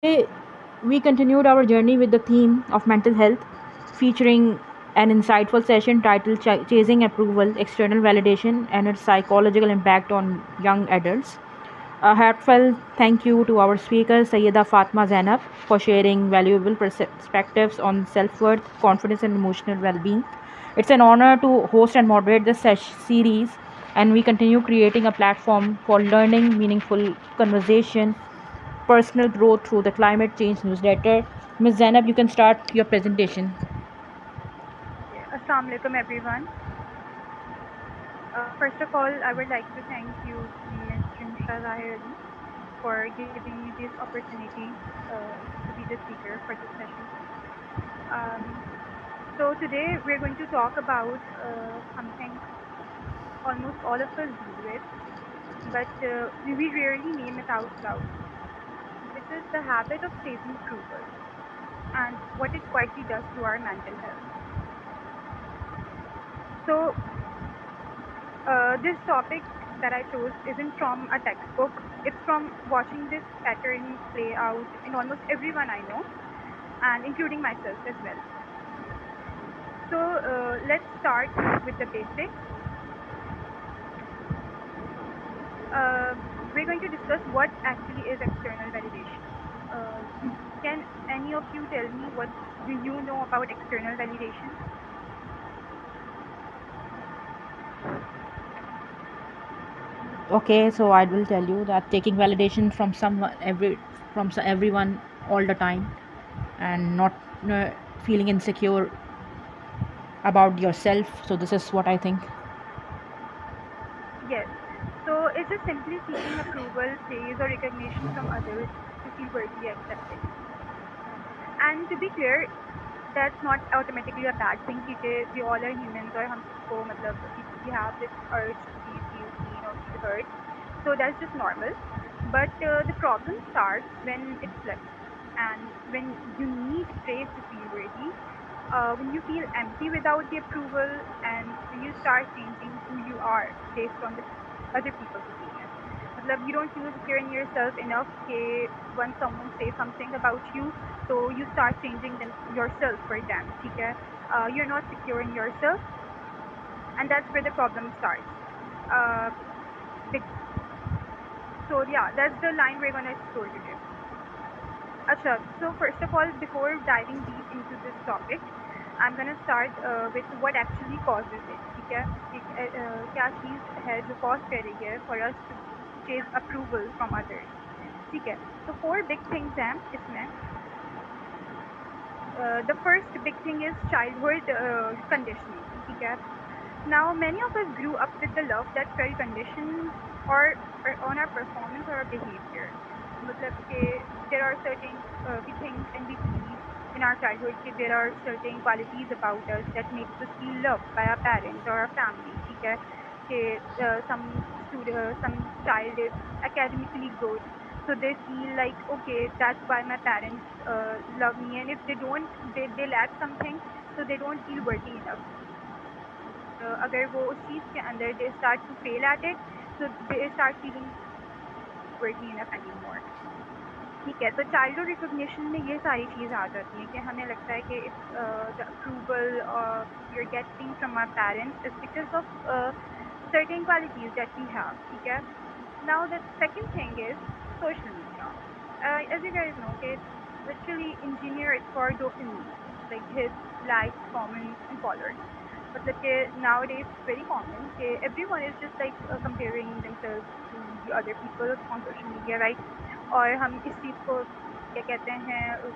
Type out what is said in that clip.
Today, we continued our journey with the theme of mental health, featuring an insightful session titled Chasing Approval, External Validation, and its Psychological Impact on Young Adults. A heartfelt thank you to our speaker, Sayyida Fatma Zainab, for sharing valuable perspectives on self worth, confidence, and emotional well being. It's an honor to host and moderate this series, and we continue creating a platform for learning, meaningful conversation, personal growth through the climate change newsletter. Ms. Zainab, you can start your presentation. Okay. Assalamu alaikum, everyone. First of all, I would like to thank you, Ms. Jimsha Zahir Ali, for giving me this opportunity to be the speaker for this session. Um, so today we're going to talk about something almost all of us deal with, but we rarely name it out loud, which is the habit of chasing approval and what it quietly does to our mental health. So this topic that I chose isn't from a textbook. It's from watching this pattern play out in almost everyone I know, and including myself as well. So let's start with the basics. Uh, we're going to discuss what actually is external validation. Uh, can any of you tell me what do you know about external validation? Okay, so I will tell you that taking validation from someone, everyone all the time, and not feeling insecure about yourself. So this is what I think. Yes. So it's just simply seeking approval, praise, or recognition from others to feel worthy accepted. And to be clear, that's not automatically a bad thing. ठीक है, we all are humans और हम सबको मतलब we have this urge to feel seen or feel heard. So that's just normal. But the problem starts when it flips, and when you need praise to feel worthy, when you feel empty without the approval, and when you start changing who you are based on the other people's opinion. मतलब you don't feel secure in yourself enough कि once someone says something about you, so you start changing them yourself for them. ठीक है? You're not secure in yourself, and that's where the problem starts. Uh, bec- so yeah, that's the line we're gonna explore today. Acha, so first of all, before diving deep into this topic, I'm gonna start with what actually causes it. ठीक है? क्या चीज़ है जो cause कर रही है for us to chase approval from others. ठीक है? So four big things हैं इसमें. The first big thing is childhood conditioning. ठीक है? Now, many of us grew up with the love that felt conditioned or on our performance or our behavior. मतलब कि there are certain we think and we believe in our childhood that there are certain qualities about us that makes us feel loved by our parents or our family. ठीक है? कि some child is academically good, so they feel like okay, that's why my parents love me, and if they don't, they lack something, so they don't feel worthy enough. अगर वो उस चीज़ के अंदर they start to fail at it, so they start feeling worthy enough anymore. ठीक है, तो childhood recognition में ये सारी चीज़ आ जाती हैं कि हमें लगता है कि if the approval we are getting from our parents is because of certain qualities that we have. ठीक है? Now the second thing is social media. As you guys know, okay, it's literally engineered for dopamine, like hits, likes, comments, and followers. मतलब कि nowadays it's very common कि everyone is just like comparing themselves to the other people on social media, right? और हम इस चीज़ को क्या कहते हैं